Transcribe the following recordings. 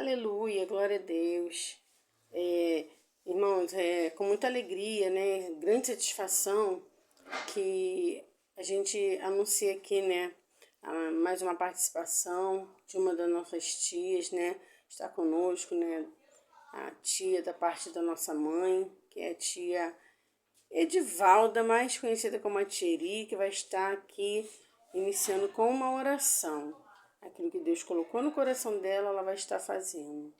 Aleluia, glória a Deus. Irmãos, com muita alegria, né, grande satisfação que a gente anuncia aqui, né, mais uma participação de uma das nossas tias, né, está conosco, né, a tia da parte da nossa mãe, que é a tia Edivalda, mais conhecida como a tia Eri, que vai estar aqui iniciando com uma oração. Aquilo que Deus colocou no coração dela, ela vai estar fazendo.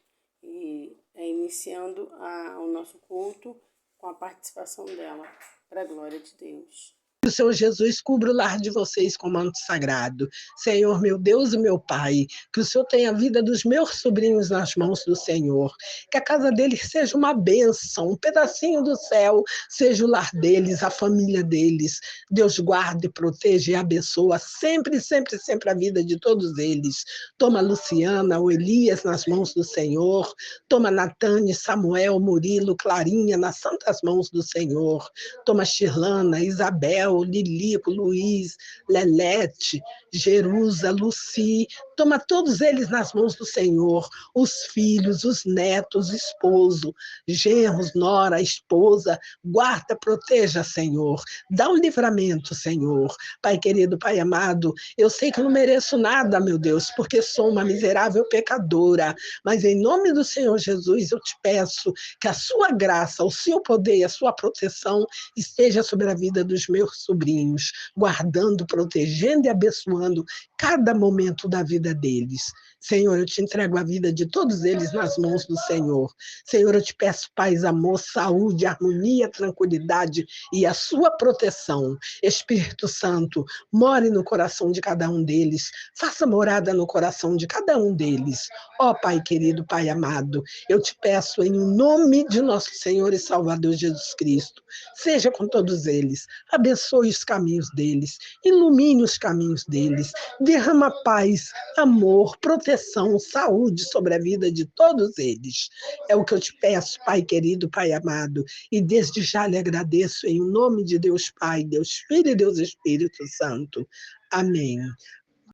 E iniciando o nosso culto com a participação dela, para a glória de Deus. Que o Senhor Jesus cubra o lar de vocês com o manto sagrado. Senhor, meu Deus e meu Pai, que o Senhor tenha a vida dos meus sobrinhos nas mãos do Senhor. Que a casa deles seja uma bênção, um pedacinho do céu, seja o lar deles, a família deles. Deus guarde, proteja e abençoa sempre, sempre, sempre a vida de todos eles. Toma a Luciana, o Elias nas mãos do Senhor. Toma Natane, Samuel, Murilo, Clarinha nas santas mãos do Senhor. Toma Shirlana, Isabel, Lilico, Luiz, Lelete, Jerusa, Luci, toma todos eles nas mãos do Senhor, os filhos, os netos, o esposo, genros, nora, esposa, guarda, proteja, Senhor, dá um livramento, Senhor. Pai querido, Pai amado, eu sei que eu não mereço nada, meu Deus, porque sou uma miserável pecadora, mas em nome do Senhor Jesus eu te peço que a sua graça, o seu poder e a sua proteção esteja sobre a vida dos meus sobrinhos, guardando, protegendo e abençoando cada momento da vida deles. Senhor, eu te entrego a vida de todos eles nas mãos do Senhor. Senhor, eu te peço paz, amor, saúde, harmonia, tranquilidade e a sua proteção. Espírito Santo, more no coração de cada um deles, faça morada no coração de cada um deles. Ó Pai querido, Pai amado, eu te peço em nome de nosso Senhor e Salvador Jesus Cristo, seja com todos eles, abençoe os caminhos deles, ilumine os caminhos deles, derrama paz, amor, proteção, saúde sobre a vida de todos eles. É o que eu te peço, Pai querido, Pai amado, e desde já lhe agradeço em nome de Deus Pai, Deus Filho e Deus Espírito Santo. Amém.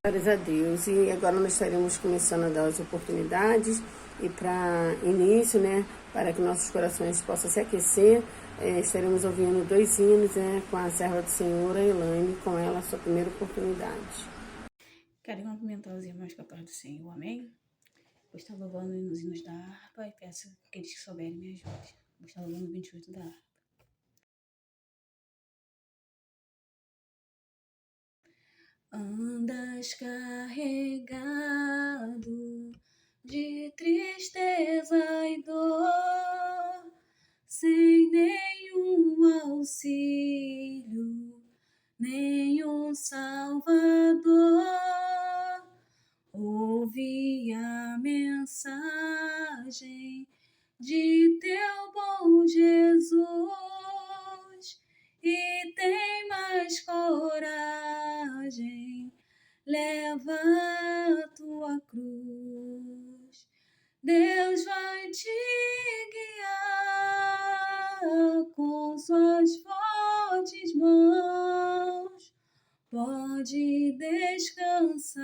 Glórias a Deus. E agora nós estaremos começando a dar as oportunidades e para início, né, para que nossos corações possam se aquecer, estaremos ouvindo 2 hinos, né, com a serva do Senhor, a Elaine, com ela a sua primeira oportunidade. Quero cumprimentar os irmãos com a paz do Senhor, amém? Vou estar louvando nos hinos da harpa e peço que aqueles que souberem me ajudem. Vou estar louvando o 28 da harpa. Andas carregado de tristeza e dor, sem nenhum auxílio, nenhum salvador. Ouvi a mensagem de teu bom Jesus e tem mais coragem, leva a tua cruz. Deus vai te guiar com suas fortes mãos, pode descansar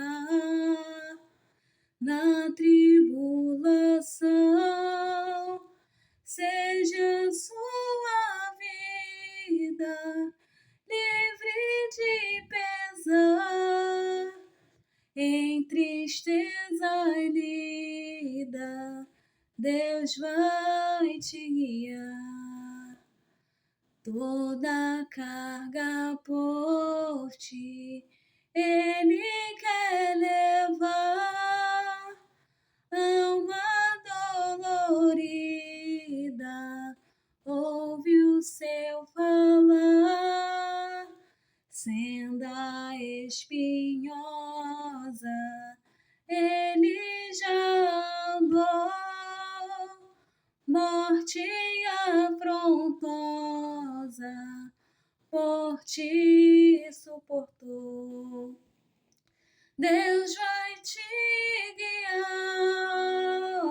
na tribulação, seja sua vida livre de pesar, em tristeza e lida, Deus vai te guiar. Toda carga por ti Ele quer levar, alma dolorida, ouve o seu falar, senda espinhosa, ele já andou, morte afrontosa, por ti suportou. Deus vai te guiar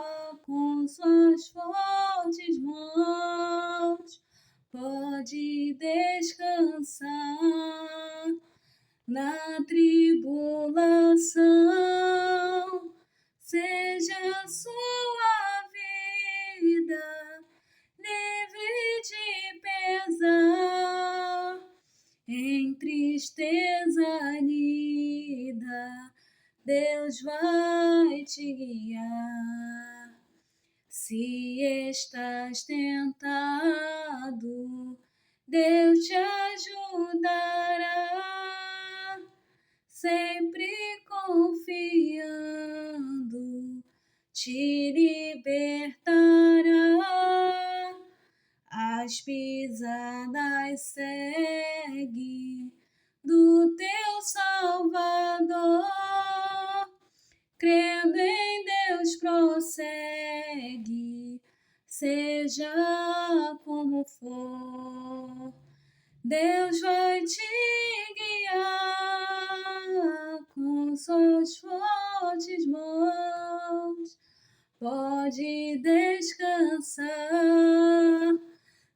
com suas fortes mãos, pode descansar na tribulação, seja sua Deus vai te guiar. Se estás tentado, Deus te ajudará, sempre confiando, te libertará. As pisadas segue do teu Salvador, crendo em Deus prossegue, seja como for. Deus vai te guiar com suas fortes mãos, pode descansar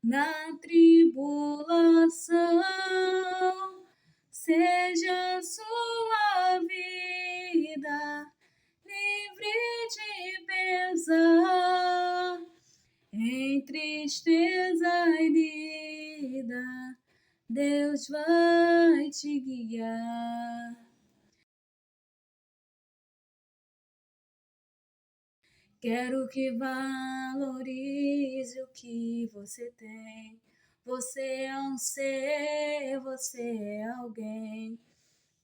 na tribulação, seja sua vida livre de pesar, em tristeza e lida, Deus vai te guiar. Quero que valorize o que você tem. Você é um ser, você é alguém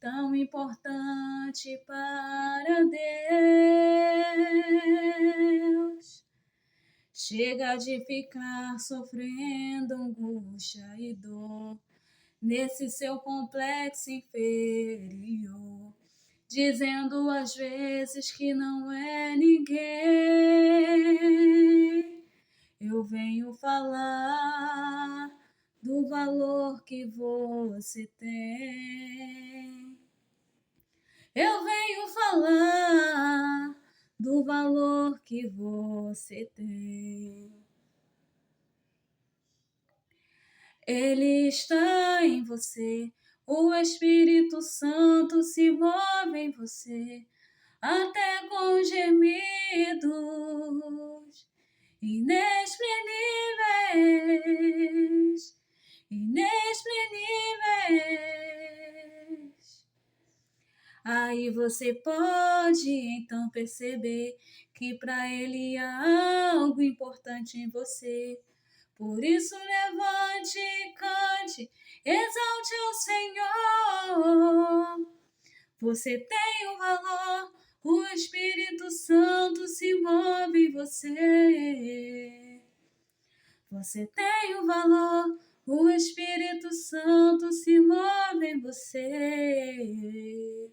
tão importante para Deus. Chega de ficar sofrendo angústia e dor nesse seu complexo inferior, dizendo às vezes que não é ninguém. Eu venho falar do valor que você tem. Eu venho falar do valor que você tem. Ele está em você, o Espírito Santo se move em você, até com gemidos inexprimíveis, inexprimíveis. Aí você pode então perceber que para Ele há algo importante em você. Por isso levante e cante, exalte ao Senhor. Você tem um valor, o Espírito Santo se move em você. Você tem um valor, o Espírito Santo se move em você.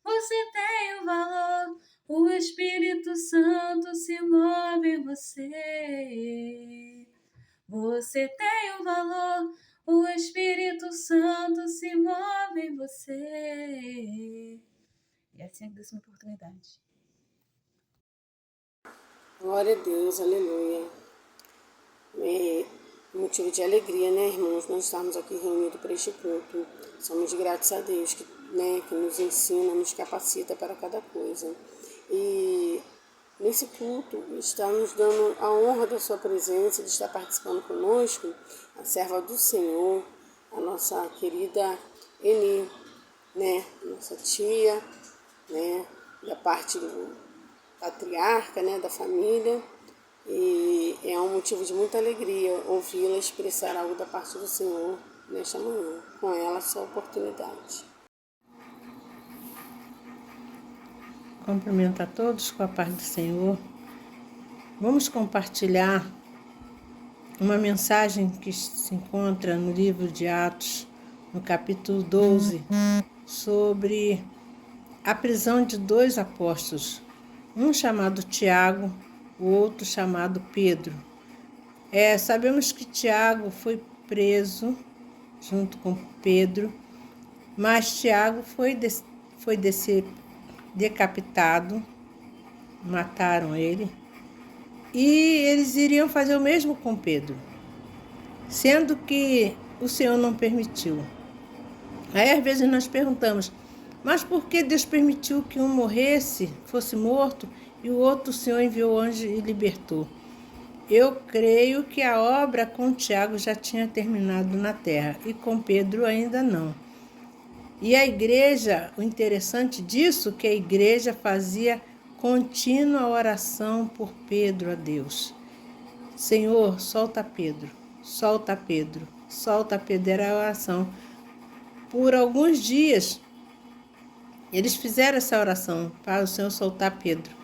Você tem um valor, o Espírito Santo se move em você. Você tem um valor, o Espírito Santo se move em você. E assim eu dou uma oportunidade. Glória a Deus, aleluia. É motivo de alegria, né, irmãos? Nós estamos aqui reunidos para este culto. Somos gratos a Deus que nos ensina, nos capacita para cada coisa. E nesse culto está nos dando a honra da sua presença, de estar participando conosco, a serva do Senhor, a nossa querida Eni, né, nossa tia, né, da parte do patriarca, né, da família. E é um motivo de muita alegria ouvi-la expressar algo da parte do Senhor nesta manhã, com ela essa oportunidade. Cumprimento a todos com a paz do Senhor. Vamos compartilhar uma mensagem que se encontra no livro de Atos, no capítulo 12, sobre a prisão de 2 apóstolos, um chamado Tiago, o outro chamado Pedro. Sabemos que Tiago foi preso junto com Pedro, mas Tiago foi decapitado, mataram ele, e eles iriam fazer o mesmo com Pedro, sendo que o Senhor não permitiu. Aí às vezes nós perguntamos, mas por que Deus permitiu que um morresse, fosse morto, e o outro o Senhor enviou anjo e libertou? Eu creio que a obra com Tiago já tinha terminado na terra, e com Pedro ainda não. E a igreja, o interessante disso, que a igreja fazia contínua oração por Pedro a Deus. Senhor, solta Pedro, solta Pedro, solta Pedro, era a oração. Por alguns dias, eles fizeram essa oração para o Senhor soltar Pedro.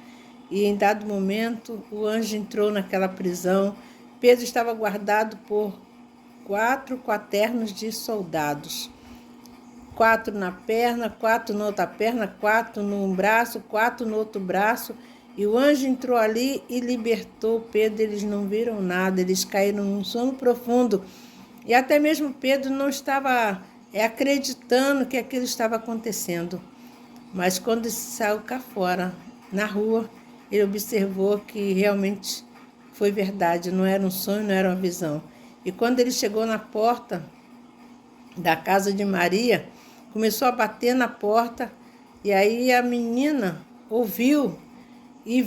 E em dado momento, o anjo entrou naquela prisão. Pedro estava guardado por 4 quaternos de soldados. 4 na perna, 4 na outra perna, 4 num braço, 4 no outro braço. E o anjo entrou ali e libertou Pedro. Eles não viram nada, eles caíram num sono profundo. E até mesmo Pedro não estava acreditando que aquilo estava acontecendo. Mas quando saiu cá fora, na rua, ele observou que realmente foi verdade, não era um sonho, não era uma visão. E quando ele chegou na porta da casa de Maria, começou a bater na porta, e aí a menina ouviu e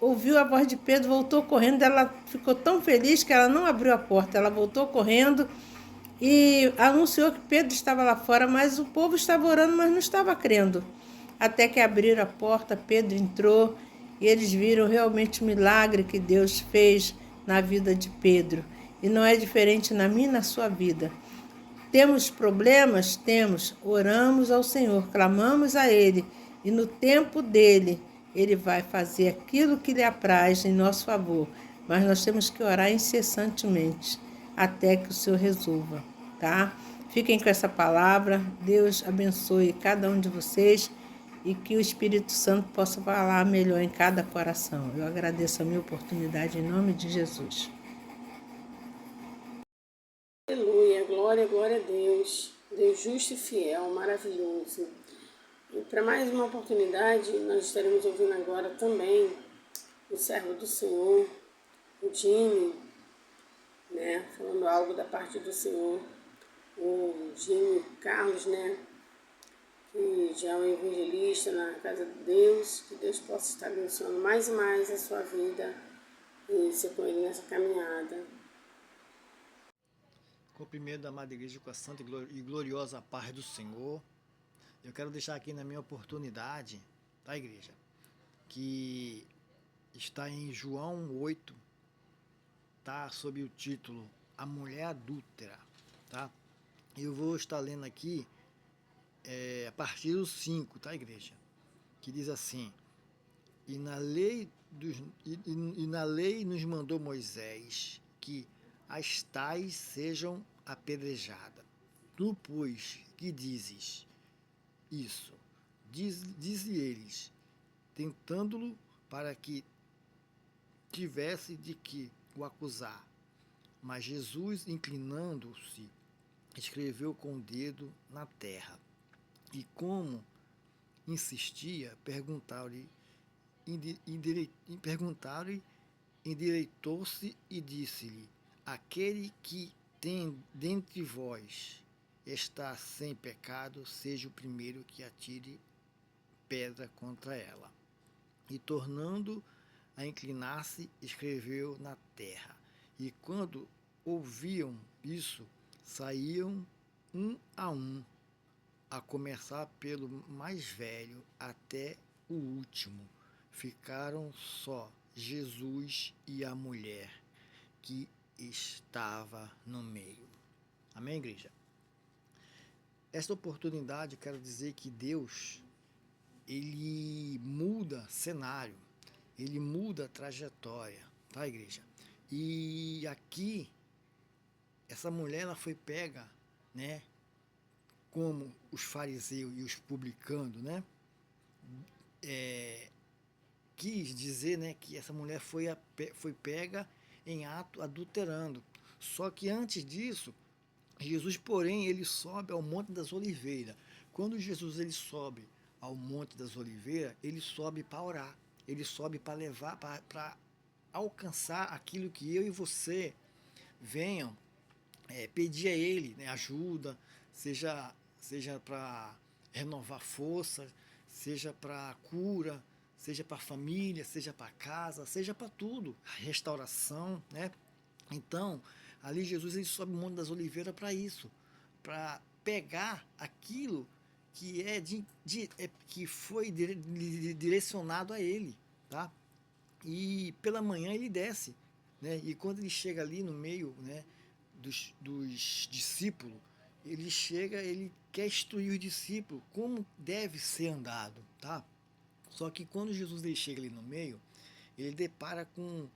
ouviu a voz de Pedro, voltou correndo. Ela ficou tão feliz que ela não abriu a porta, ela voltou correndo e anunciou que Pedro estava lá fora, mas o povo estava orando, mas não estava crendo. Até que abriram a porta, Pedro entrou e eles viram realmente o milagre que Deus fez na vida de Pedro. E não é diferente na minha e na sua vida. Temos problemas? Temos. Oramos ao Senhor, clamamos a Ele. E no tempo dEle, Ele vai fazer aquilo que lhe apraz em nosso favor. Mas nós temos que orar incessantemente até que o Senhor resolva, tá? Fiquem com essa palavra. Deus abençoe cada um de vocês e que o Espírito Santo possa falar melhor em cada coração. Eu agradeço a minha oportunidade em nome de Jesus. Aleluia, glória, glória a Deus. Deus justo e fiel, maravilhoso. E para mais uma oportunidade, nós estaremos ouvindo agora também o servo do Senhor, o Jimmy, né, falando algo da parte do Senhor. O Jimmy Carlos, né, que já é um evangelista na casa de Deus. Que Deus possa estar abençoando mais e mais a sua vida e ser com ele nessa caminhada. Cumprimento da amada igreja com a santa e gloriosa paz do Senhor. Eu quero deixar aqui na minha oportunidade, tá, igreja? Que está em João 8, tá? Sob o título A Mulher Adúltera, tá? Eu vou estar lendo aqui a partir do 5, tá, igreja? Que diz assim: E na lei nos mandou Moisés que as tais sejam apedrejadas. Tu, pois, que dizes isso? Dize eles, tentando-lo para que tivesse de que o acusar. Mas Jesus, inclinando-se, escreveu com o dedo na terra. E como insistia, perguntaram-lhe, endireitou-se e disse-lhe: Aquele que tem dentre vós está sem pecado, seja o primeiro que atire pedra contra ela. E tornando a inclinar-se, escreveu na terra. E quando ouviam isso, saíam um, a começar pelo mais velho até o último. Ficaram só Jesus e a mulher que estava no meio. Amém, igreja? Esta oportunidade, quero dizer que Deus, ele muda cenário, ele muda trajetória, tá, igreja? E aqui, essa mulher, ela foi pega, né, como os fariseus e os publicanos, né, quis dizer, né, que essa mulher foi pega em ato adulterando. Só que antes disso, Jesus, porém, ele sobe ao Monte das Oliveiras. Quando Jesus ele sobe ao Monte das Oliveiras, ele sobe para orar. Ele sobe para levar, para alcançar aquilo que eu e você venham pedir a ele, né, ajuda, seja para renovar força, seja para cura, seja para família, seja para casa, seja para tudo, restauração, né? Então, ali Jesus ele sobe o Monte das Oliveiras para isso, para pegar aquilo que foi direcionado a ele, tá? E pela manhã ele desce, né? E quando ele chega ali no meio, né, dos discípulos, ele quer instruir os discípulos como deve ser andado, tá? Só que quando Jesus ele chega ali no meio, ele depara com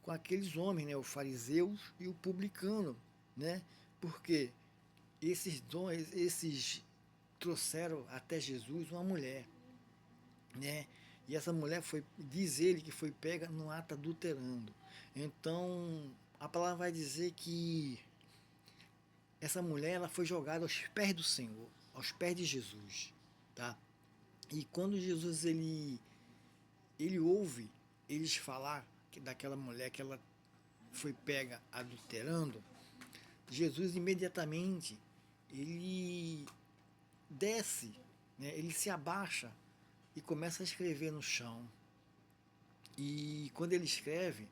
aqueles homens, né, o fariseu e o publicano, né? Porque esses trouxeram até Jesus uma mulher, né? E essa mulher diz ele que foi pega no ato adulterando. Então, a palavra vai dizer que essa mulher ela foi jogada aos pés do Senhor, aos pés de Jesus, tá? E quando Jesus ele ouve eles falar daquela mulher que ela foi pega adulterando, Jesus imediatamente ele desce, né? Ele se abaixa e começa a escrever no chão. E quando ele escreve,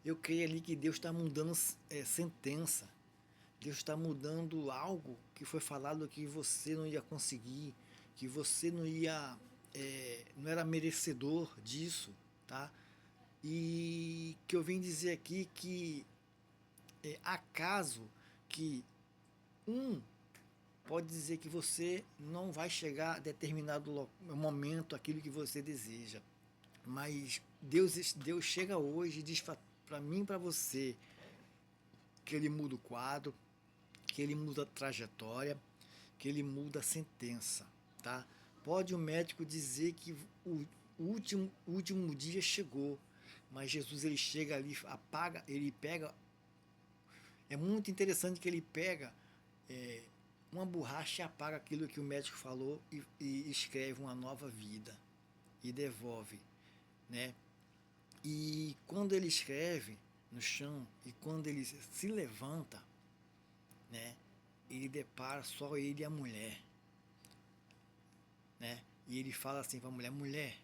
eu creio ali que Deus está mudando sentença. Deus está mudando algo que foi falado que você não ia conseguir, que você não ia, não era merecedor disso, tá? E que eu vim dizer aqui que acaso que pode dizer que você não vai chegar a determinado momento aquilo que você deseja. Mas Deus chega hoje e diz para mim e para você que Ele muda o quadro, que Ele muda a trajetória, que Ele muda a sentença, tá? Pode o médico dizer que o último dia chegou, mas Jesus ele chega ali, apaga, ele pega. É muito interessante que ele pega uma borracha e apaga aquilo que o médico falou e escreve uma nova vida e devolve, né? E quando ele escreve no chão e quando ele se levanta, né? Ele depara só ele e a mulher, né? E ele fala assim para a mulher: mulher,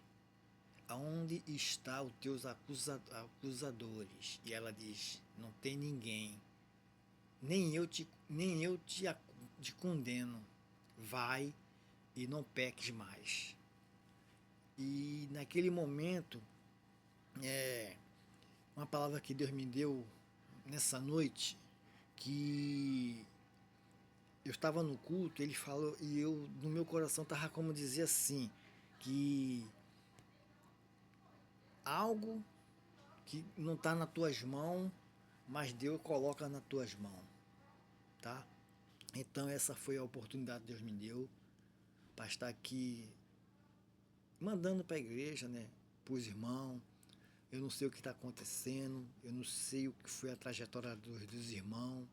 aonde está os teus acusadores? E ela diz: não tem ninguém, nem eu te condeno, vai e não peques mais. E naquele momento, uma palavra que Deus me deu nessa noite, que eu estava no culto, ele falou, e eu no meu coração estava como dizer assim, que algo que não está nas tuas mãos, mas Deus coloca nas tuas mãos, tá? Então essa foi a oportunidade que Deus me deu para estar aqui mandando para a igreja, né, para os irmãos. Eu não sei o que está acontecendo, eu não sei o que foi a trajetória dos irmãos,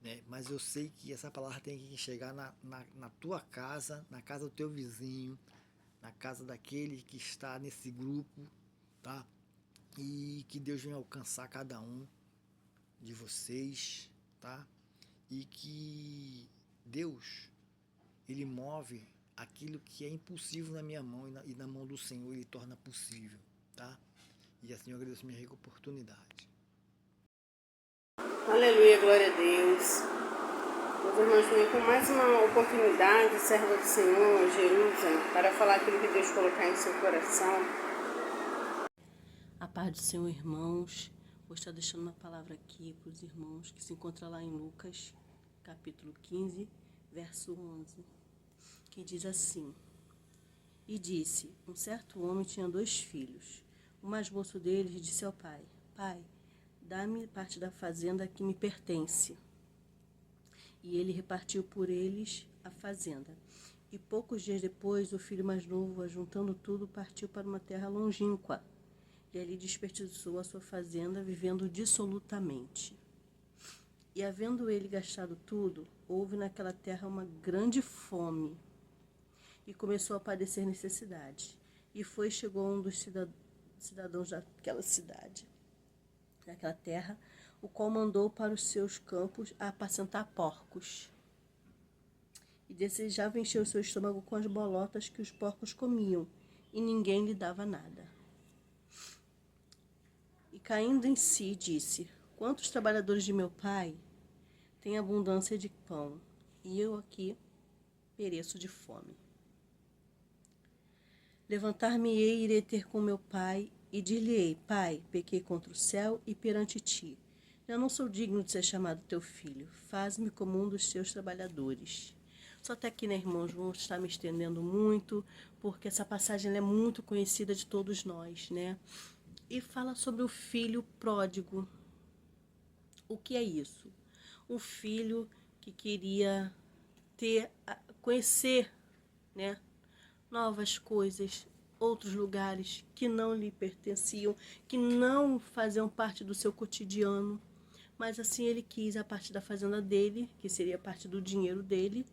né, mas eu sei que essa palavra tem que chegar na tua casa, na casa do teu vizinho, na casa daquele que está nesse grupo, tá? E que Deus venha alcançar cada um de vocês, tá? E que Deus, Ele move aquilo que é impossível na minha mão e na mão do Senhor Ele torna possível, tá? E assim eu agradeço a minha rica oportunidade. Aleluia, glória a Deus. Meus irmãos, vem com mais uma oportunidade, serva do Senhor, Jerusa, para falar aquilo que Deus colocar em seu coração. A paz do Senhor, irmãos. Vou estar deixando uma palavra aqui para os irmãos que se encontra lá em Lucas, capítulo 15, verso 11, que diz assim: E disse, um certo homem tinha 2 filhos. O mais moço deles disse ao pai: Pai, dá-me parte da fazenda que me pertence. E ele repartiu por eles a fazenda. E poucos dias depois, o filho mais novo, ajuntando tudo, partiu para uma terra longínqua. E ali desperdiçou a sua fazenda, vivendo dissolutamente. E havendo ele gastado tudo, houve naquela terra uma grande fome. E começou a padecer necessidade. E chegou um dos cidadãos daquela cidade, daquela terra, o qual mandou para os seus campos a apacentar porcos. E desejava encher o seu estômago com as bolotas que os porcos comiam, e ninguém lhe dava nada. E caindo em si, disse: Quantos trabalhadores de meu pai têm abundância de pão, e eu aqui pereço de fome. Levantar-me-ei e irei ter com meu pai, e dir-lhe-ei: Pai, pequei contra o céu e perante ti. Já não sou digno de ser chamado teu filho. Faz-me como um dos teus trabalhadores. Só até aqui, né, irmãos? Vou estar me estendendo muito, porque essa passagem ela é muito conhecida de todos nós, né? E fala sobre o filho pródigo. O que é isso? O filho que queria conhecer, né, novas coisas, outros lugares que não lhe pertenciam, que não faziam parte do seu cotidiano, mas assim ele quis a parte da fazenda dele, que seria parte do dinheiro dele,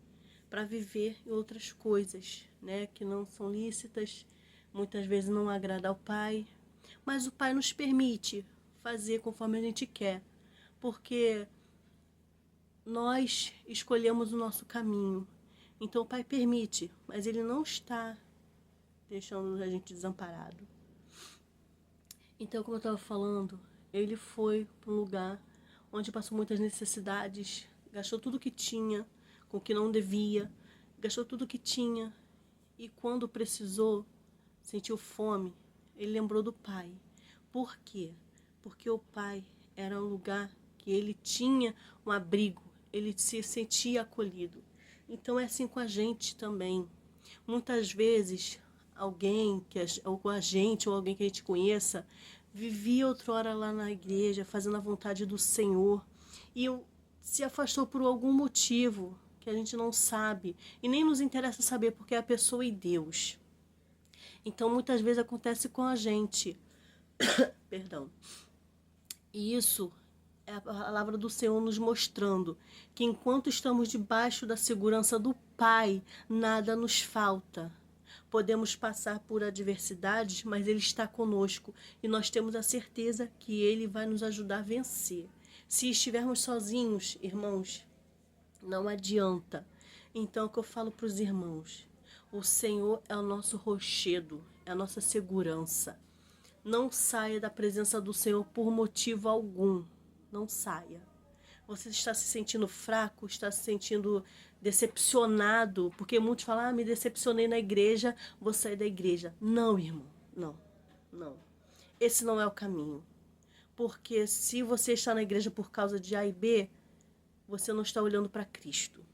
para viver em outras coisas, né, que não são lícitas, muitas vezes não agrada ao pai, mas o pai nos permite fazer conforme a gente quer, porque nós escolhemos o nosso caminho. Então o pai permite, mas ele não está deixando a gente desamparado. Então, como eu estava falando, ele foi para um lugar onde passou muitas necessidades, gastou tudo que tinha com o que não devia, gastou tudo que tinha, e quando precisou, sentiu fome, ele lembrou do pai. Por quê? Porque o pai era um lugar que ele tinha um abrigo, ele se sentia acolhido. Então é assim com a gente também. Muitas vezes alguém, ou a gente, ou alguém que a gente conheça, vivia outrora lá na igreja, fazendo a vontade do Senhor, e se afastou por algum motivo que a gente não sabe, e nem nos interessa saber, porque é a pessoa e Deus. Então muitas vezes acontece com a gente. Perdão. E isso é a palavra do Senhor nos mostrando que enquanto estamos debaixo da segurança do Pai, nada nos falta. Podemos passar por adversidades, mas Ele está conosco e nós temos a certeza que Ele vai nos ajudar a vencer. Se estivermos sozinhos, irmãos, não adianta. Então, é o que eu falo para os irmãos: o Senhor é o nosso rochedo, é a nossa segurança. Não saia da presença do Senhor por motivo algum. Não saia. Você está se sentindo fraco, está se sentindo decepcionado, porque muitos falam: me decepcionei na igreja, vou sair da igreja. Não, irmão, não. Esse não é o caminho. Porque se você está na igreja por causa de A e B, você não está olhando para Cristo.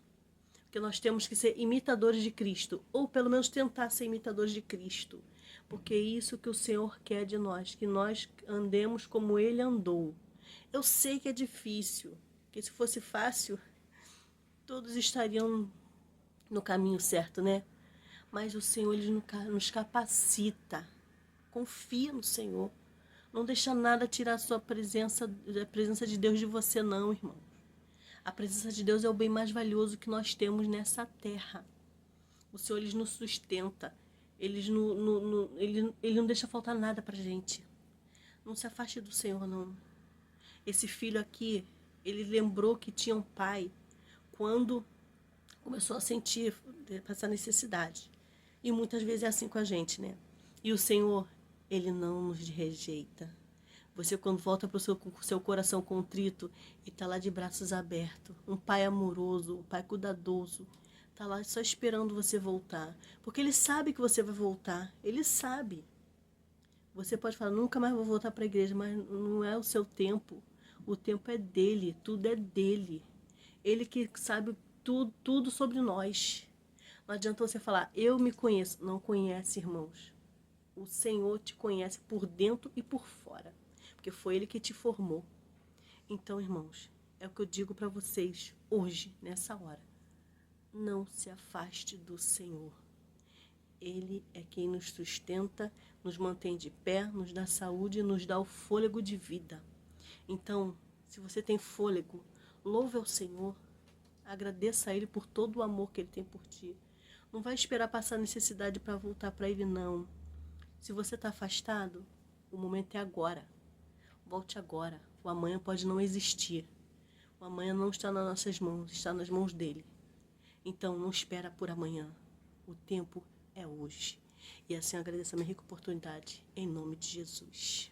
Porque nós temos que ser imitadores de Cristo, ou pelo menos tentar ser imitadores de Cristo. Porque é isso que o Senhor quer de nós, que nós andemos como Ele andou. Eu sei que é difícil, porque se fosse fácil, todos estariam no caminho certo, né? Mas o Senhor, Ele nos capacita. Confia no Senhor. Não deixa nada tirar a sua presença, a presença de Deus de você, não, irmão. A presença de Deus é o bem mais valioso que nós temos nessa terra. O Senhor, Ele nos sustenta. Ele não deixa faltar nada pra gente. Não se afaste do Senhor, não. Esse filho aqui, ele lembrou que tinha um pai quando começou a sentir essa necessidade. E muitas vezes é assim com a gente, né? E o Senhor, Ele não nos rejeita. Você, quando volta para o seu coração contrito e está lá de braços abertos, um pai amoroso, um pai cuidadoso, está lá só esperando você voltar. Porque Ele sabe que você vai voltar. Ele sabe. Você pode falar: nunca mais vou voltar para a igreja, mas não é o seu tempo. O tempo é dele, tudo é dele. Ele que sabe tudo sobre nós. Não adianta você falar: eu me conheço. Não conhece, irmãos. O Senhor te conhece por dentro e por fora, porque foi Ele que te formou. Então, irmãos, é o que eu digo para vocês hoje, nessa hora: não se afaste do Senhor. Ele é quem nos sustenta, nos mantém de pé, nos dá saúde e nos dá o fôlego de vida. Então, se você tem fôlego, louve ao Senhor, agradeça a Ele por todo o amor que Ele tem por ti. Não vai esperar passar necessidade para voltar para Ele, não. Se você está afastado, o momento é agora. Volte agora. O amanhã pode não existir. O amanhã não está nas nossas mãos, está nas mãos dele. Então, não espera por amanhã. O tempo é hoje. E assim eu agradeço a minha rica oportunidade, em nome de Jesus.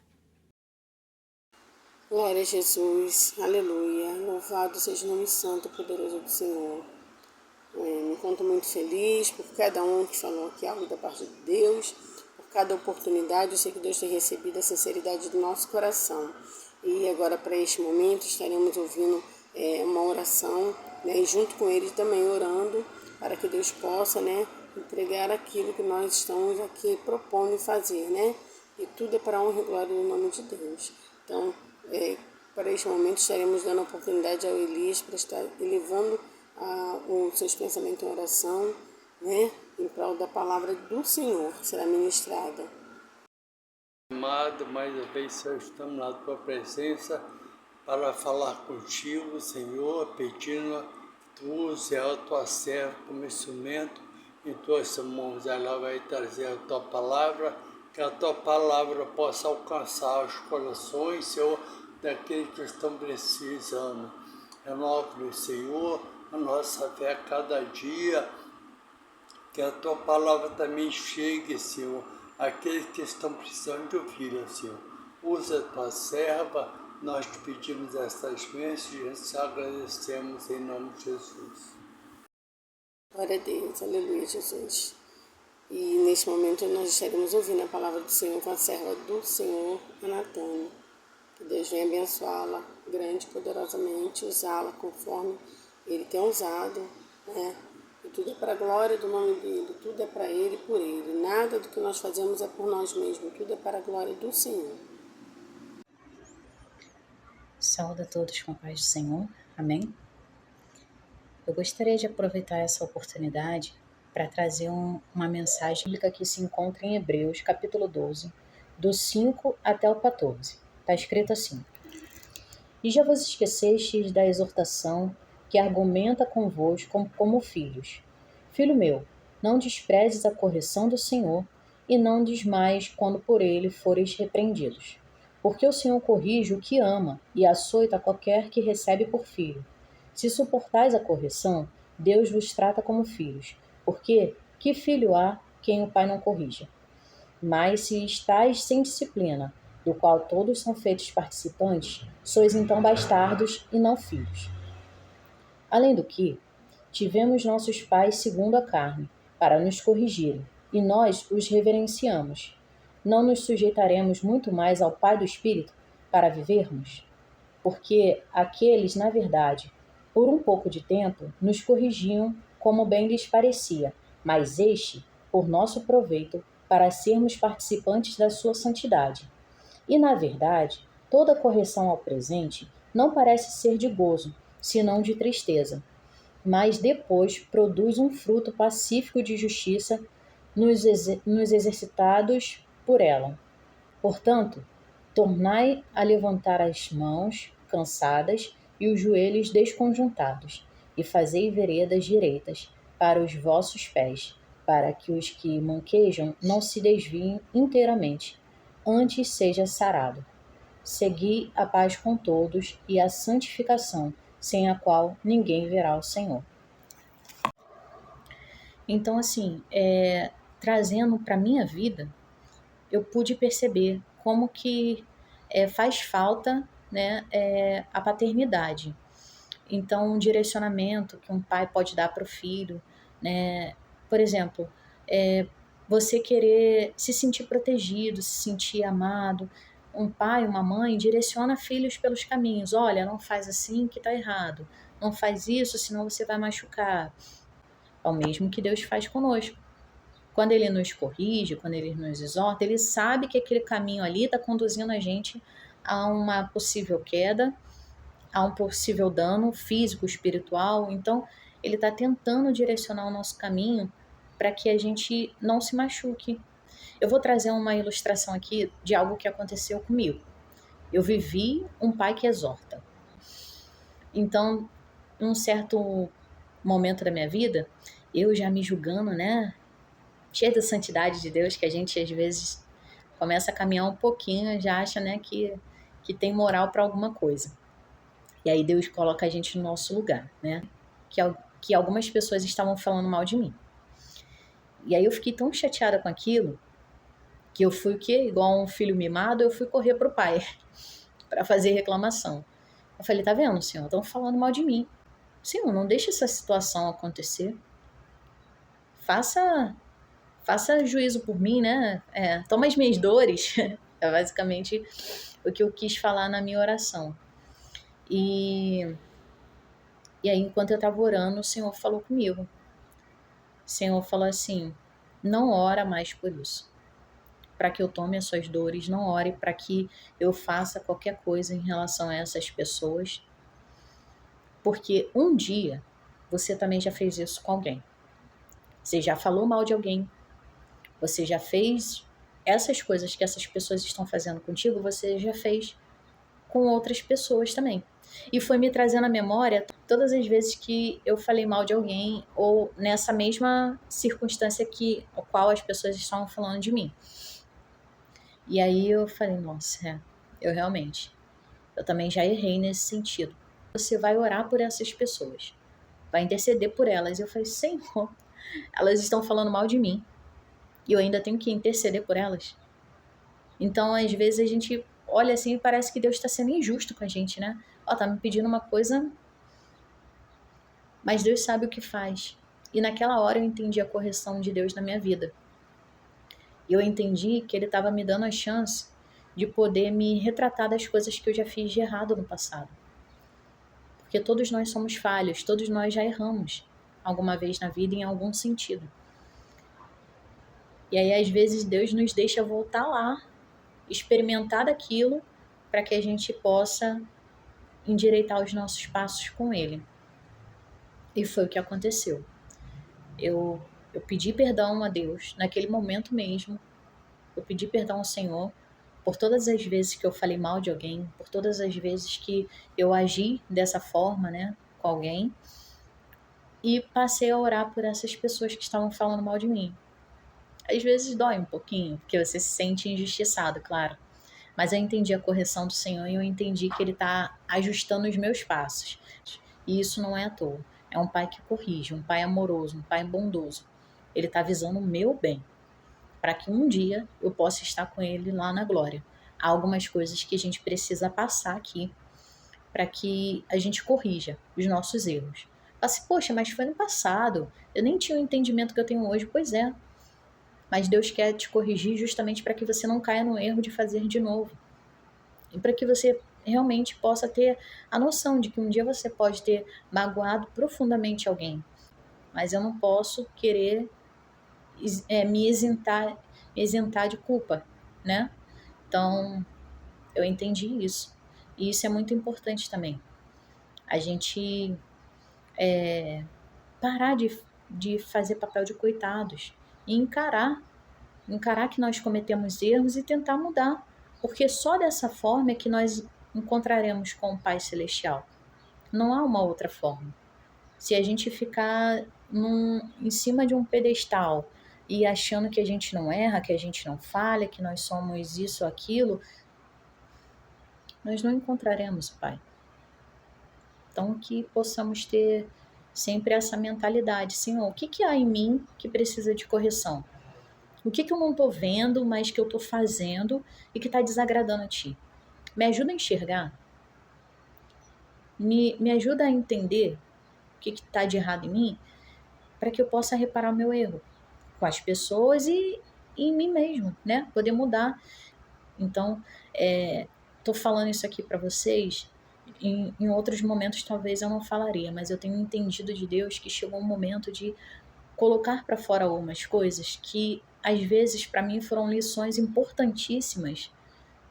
Glória a Jesus, aleluia. Louvado seja o nome santo e poderoso do Senhor. Me encontro muito feliz por cada um que falou aqui algo da parte de Deus, por cada oportunidade. Eu sei que Deus tem recebido a sinceridade do nosso coração. E agora, para este momento, estaremos ouvindo uma oração, né, e junto com ele também orando para que Deus possa, né, entregar aquilo que nós estamos aqui propondo fazer, né? E tudo é para a honra e glória do nome de Deus. Então, para este momento, estaremos dando a oportunidade ao Elias para estar elevando os seus pensamentos em oração, né, em prol da palavra do Senhor que será ministrada. Amado, mais uma vez, Senhor, estamos na Tua presença para falar contigo, Senhor, pedindo que Tu use a Tua serva como instrumento em Tuas mãos. Ela vai trazer a Tua palavra, que a Tua palavra possa alcançar os corações, Senhor, daqueles que estão precisando. Renove, Senhor, a nossa fé a cada dia, que a Tua palavra também chegue, Senhor, àqueles que estão precisando de ouvir, Senhor. Usa a Tua serva, nós te pedimos estas bênçãos e agradecemos em nome de Jesus. Glória a Deus, aleluia, Jesus. E neste momento nós estaremos ouvindo a palavra do Senhor com a serva do Senhor, Anatânia. Que Deus venha abençoá-la grande e poderosamente, usá-la conforme Ele tem usado, né? E tudo é para a glória do nome dEle, tudo é para Ele e por Ele. Nada do que nós fazemos é por nós mesmos, tudo é para a glória do Senhor. Saúde a todos com a paz do Senhor, amém? Eu gostaria de aproveitar essa oportunidade para trazer uma mensagem bíblica que se encontra em Hebreus, capítulo 12, do 5 até o 14. Está escrito assim: E já vos esquecestes da exortação que argumenta convosco como filhos. Filho meu, não desprezes a correção do Senhor, e não desmaies quando por ele fores repreendidos. Porque o Senhor corrige o que ama, e açoita qualquer que recebe por filho. Se suportais a correção, Deus vos trata como filhos. Porque que filho há quem o pai não corrija? Mas se estáis sem disciplina, do qual todos são feitos participantes, sois então bastardos e não filhos. Além do que, tivemos nossos pais segundo a carne, para nos corrigirem, e nós os reverenciamos. Não nos sujeitaremos muito mais ao Pai do Espírito para vivermos? Porque aqueles, na verdade, por um pouco de tempo, nos corrigiam como bem lhes parecia, mas este, por nosso proveito, para sermos participantes da sua santidade. E, na verdade, toda correção ao presente não parece ser de gozo, senão de tristeza, mas depois produz um fruto pacífico de justiça nos exercitados por ela. Portanto, tornai a levantar as mãos cansadas e os joelhos desconjuntados, e fazei veredas direitas para os vossos pés, para que os que manquejam não se desviem inteiramente, antes seja sarado. Segui a paz com todos e a santificação, sem a qual ninguém verá o Senhor. Então, assim, trazendo para a minha vida, eu pude perceber como que faz falta, né, a paternidade. Então, um direcionamento que um pai pode dar para o filho, né? Por exemplo, você querer se sentir protegido, se sentir amado. Um pai, uma mãe direciona filhos pelos caminhos. Olha, não faz assim que está errado. Não faz isso, senão você vai machucar. É o mesmo que Deus faz conosco. Quando Ele nos corrige, quando Ele nos exorta, Ele sabe que aquele caminho ali está conduzindo a gente a uma possível queda, a um possível dano físico, espiritual. Então, Ele está tentando direcionar o nosso caminho para que a gente não se machuque. Eu vou trazer uma ilustração aqui de algo que aconteceu comigo. Eu vivi um pai que exorta. Então, em um certo momento da minha vida, eu já me julgando, né, cheia da santidade de Deus, que a gente às vezes começa a caminhar um pouquinho, já acha, né, que tem moral para alguma coisa. E aí Deus coloca a gente no nosso lugar, né? Que algumas pessoas estavam falando mal de mim. E aí eu fiquei tão chateada com aquilo, que eu fui o quê? Igual um filho mimado, eu fui correr pro pai para fazer reclamação. Eu falei, tá vendo, senhor? Estão falando mal de mim. Senhor, não deixe essa situação acontecer. Faça juízo por mim, né? Toma as minhas dores. É basicamente o que eu quis falar na minha oração. E aí, enquanto eu estava orando, o Senhor falou comigo. O Senhor falou assim: não ora mais por isso, para que eu tome as suas dores, não ore para que eu faça qualquer coisa em relação a essas pessoas, porque um dia você também já fez isso com alguém. Você já falou mal de alguém, você já fez essas coisas que essas pessoas estão fazendo contigo, você já fez com outras pessoas também. E foi me trazendo à memória todas as vezes que eu falei mal de alguém ou nessa mesma circunstância a qual as pessoas estavam falando de mim. E aí eu falei, nossa, eu também já errei nesse sentido. Você vai orar por essas pessoas, vai interceder por elas. E eu falei, Senhor, elas estão falando mal de mim e eu ainda tenho que interceder por elas. Então, às vezes a gente olha assim e parece que Deus está sendo injusto com a gente, né? Tá me pedindo uma coisa, mas Deus sabe o que faz. E naquela hora eu entendi a correção de Deus na minha vida. E eu entendi que Ele estava me dando a chance de poder me retratar das coisas que eu já fiz de errado no passado. Porque todos nós somos falhos, todos nós já erramos alguma vez na vida em algum sentido. E aí, às vezes, Deus nos deixa voltar lá, experimentar daquilo, para que a gente possa endireitar os nossos passos com Ele. E foi o que aconteceu. Eu pedi perdão a Deus, naquele momento mesmo. Eu pedi perdão ao Senhor por todas as vezes que eu falei mal de alguém, por todas as vezes que eu agi dessa forma, né, com alguém. E passei a orar por essas pessoas que estavam falando mal de mim. Às vezes dói um pouquinho, porque você se sente injustiçado, claro. Mas eu entendi a correção do Senhor e eu entendi que Ele está ajustando os meus passos. E isso não é à toa. É um pai que corrige, um pai amoroso, um pai bondoso. Ele está visando o meu bem, para que um dia eu possa estar com Ele lá na glória. Há algumas coisas que a gente precisa passar aqui para que a gente corrija os nossos erros. Assim, poxa, mas foi no passado, eu nem tinha o entendimento que eu tenho hoje. Pois é, mas Deus quer te corrigir justamente para que você não caia no erro de fazer de novo. E para que você realmente possa ter a noção de que um dia você pode ter magoado profundamente alguém. Mas eu não posso querer me isentar de culpa, né? Então, eu entendi isso. E isso é muito importante também. A gente parar de fazer papel de coitados e encarar que nós cometemos erros e tentar mudar. Porque só dessa forma é que nós encontraremos com o Pai Celestial. Não há uma outra forma. Se a gente ficar em cima de um pedestal e achando que a gente não erra, que a gente não falha, que nós somos isso ou aquilo, nós não encontraremos o Pai. Então, que possamos ter sempre essa mentalidade. Senhor, o que há em mim que precisa de correção? O que eu não estou vendo, mas que eu estou fazendo e que está desagradando a Ti? Me ajuda a enxergar. Me ajuda a entender o que está de errado em mim, para que eu possa reparar o meu erro com as pessoas e em mim mesmo, né? Poder mudar. Então, estou falando isso aqui para vocês. Em outros momentos talvez eu não falaria, mas eu tenho entendido de Deus que chegou um momento de colocar para fora algumas coisas que às vezes para mim foram lições importantíssimas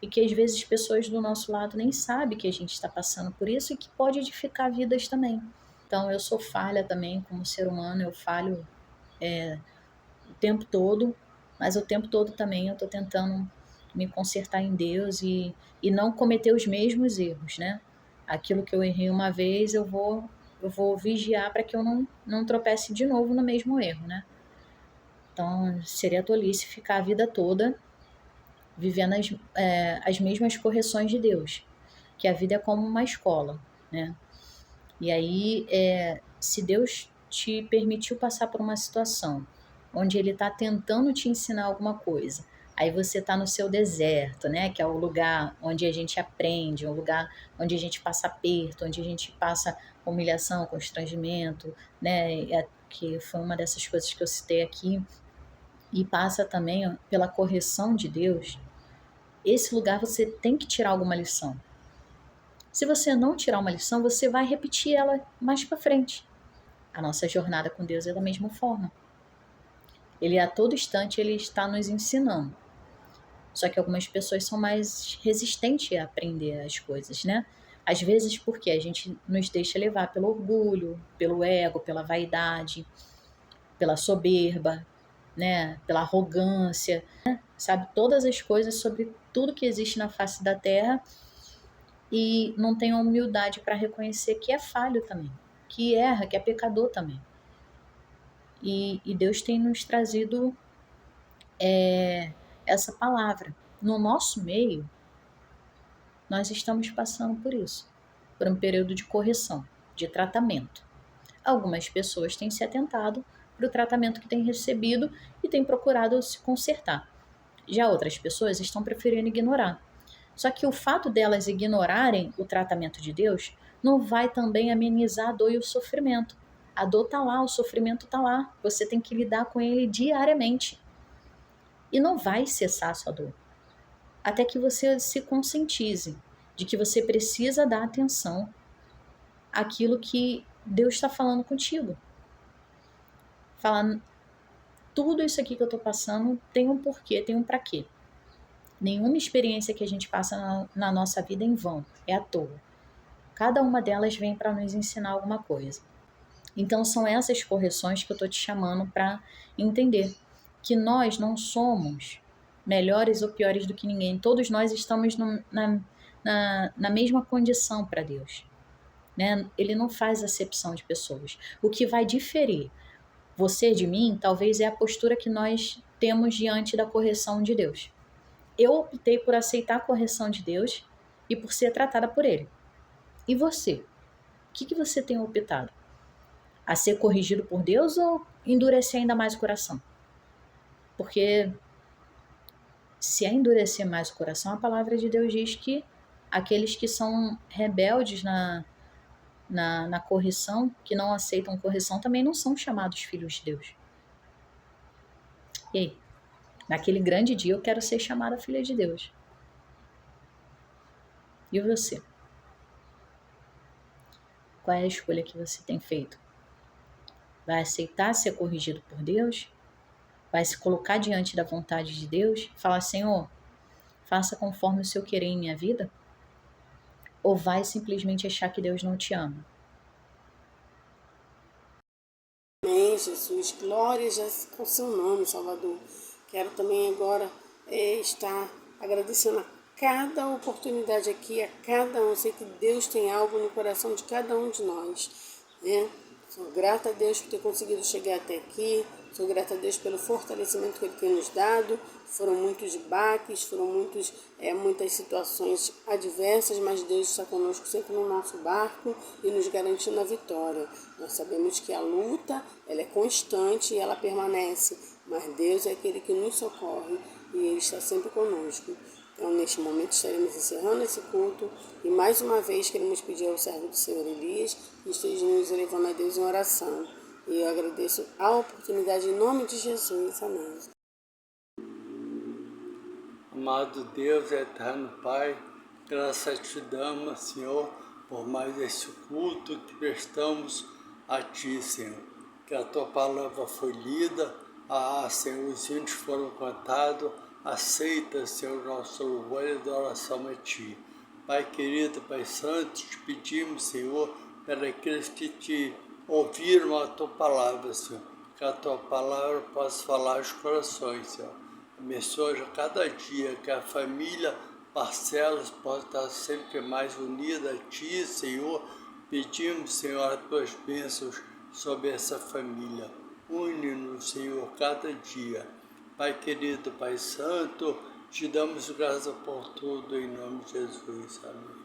e que às vezes pessoas do nosso lado nem sabem que a gente está passando por isso e que pode edificar vidas também. Então eu sou falha também como ser humano, eu falho o tempo todo, mas o tempo todo também eu estou tentando me consertar em Deus e não cometer os mesmos erros, né? Aquilo que eu errei uma vez, eu vou vigiar para que eu não tropece de novo no mesmo erro, né? Então, seria tolice ficar a vida toda vivendo as mesmas correções de Deus, que a vida é como uma escola, né? E aí, se Deus te permitiu passar por uma situação onde Ele está tentando te ensinar alguma coisa, Aí você está no seu deserto, né? Que é o lugar onde a gente aprende, o lugar onde a gente passa aperto, onde a gente passa humilhação, constrangimento, né? Que foi uma dessas coisas que eu citei aqui. E passa também ó, pela correção de Deus. Esse lugar você tem que tirar alguma lição. Se você não tirar uma lição, você vai repetir ela mais para frente. A nossa jornada com Deus é da mesma forma. Ele a todo instante ele está nos ensinando. Só que algumas pessoas são mais resistentes a aprender as coisas, né? Às vezes porque a gente nos deixa levar pelo orgulho, pelo ego, pela vaidade, pela soberba, né? Pela arrogância, né? Sabe todas as coisas sobre tudo que existe na face da terra e não tem a humildade para reconhecer que é falho também, que erra, que é pecador também. E Deus tem nos trazido essa palavra. No nosso meio, nós estamos passando por isso, por um período de correção, de tratamento. Algumas pessoas têm se atentado para o tratamento que têm recebido e têm procurado se consertar. Já outras pessoas estão preferindo ignorar. Só que o fato delas ignorarem o tratamento de Deus não vai também amenizar a dor e o sofrimento. A dor está lá, o sofrimento está lá. Você tem que lidar com ele diariamente. E não vai cessar a sua dor. Até que você se conscientize de que você precisa dar atenção àquilo que Deus está falando contigo. Falar, tudo isso aqui que eu estou passando tem um porquê, tem um para quê. Nenhuma experiência que a gente passa na nossa vida é em vão, é à toa. Cada uma delas vem para nos ensinar alguma coisa. Então são essas correções que eu estou te chamando para entender que nós não somos melhores ou piores do que ninguém. Todos nós estamos na mesma condição para Deus. Né? Ele não faz acepção de pessoas. O que vai diferir você de mim, talvez é a postura que nós temos diante da correção de Deus. Eu optei por aceitar a correção de Deus e por ser tratada por Ele. E você? O que você tem optado? A ser corrigido por Deus ou endurecer ainda mais o coração? Porque se é endurecer mais o coração, a palavra de Deus diz que aqueles que são rebeldes na correção, que não aceitam correção, também não são chamados filhos de Deus. E aí? Naquele grande dia eu quero ser chamada filha de Deus. E você? Qual é a escolha que você tem feito? Vai aceitar ser corrigido por Deus? Vai se colocar diante da vontade de Deus? Falar, Senhor, faça conforme o seu querer em minha vida? Ou vai simplesmente achar que Deus não te ama? Amém, Jesus. Glórias com seu nome, Salvador. Quero também agora estar agradecendo a cada oportunidade aqui, a cada um. Eu sei que Deus tem algo no coração de cada um de nós, né? Sou grata a Deus por ter conseguido chegar até aqui. Sou grata a Deus pelo fortalecimento que Ele tem nos dado. Foram muitos baques, foram muitas situações adversas, mas Deus está conosco sempre no nosso barco e nos garantindo a vitória. Nós sabemos que a luta ela é constante e ela permanece, mas Deus é aquele que nos socorre e Ele está sempre conosco. Então, neste momento, estaremos encerrando esse culto e, mais uma vez, queremos pedir ao servo do Senhor Elias que esteja nos elevando a Deus em oração. E eu agradeço a oportunidade em nome de Jesus. Amém. Amado Deus, eterno Pai, graças te damos, Senhor, por mais este culto que prestamos a Ti, Senhor. Que a Tua palavra foi lida, Senhor, os hinos foram cantados. Aceita, Senhor, nosso louvor e adoração a Ti. Pai querido, Pai santo, te pedimos, Senhor, para aqueles que te ouviram a Tua palavra, Senhor, que a Tua palavra possa falar aos corações, Senhor. Abençoa a cada dia, que a família Barcelos possa estar sempre mais unida a Ti, Senhor. Pedimos, Senhor, as Tuas bênçãos sobre essa família. Une-nos, Senhor, cada dia. Pai querido, Pai santo, te damos graça por tudo, em nome de Jesus. Amém.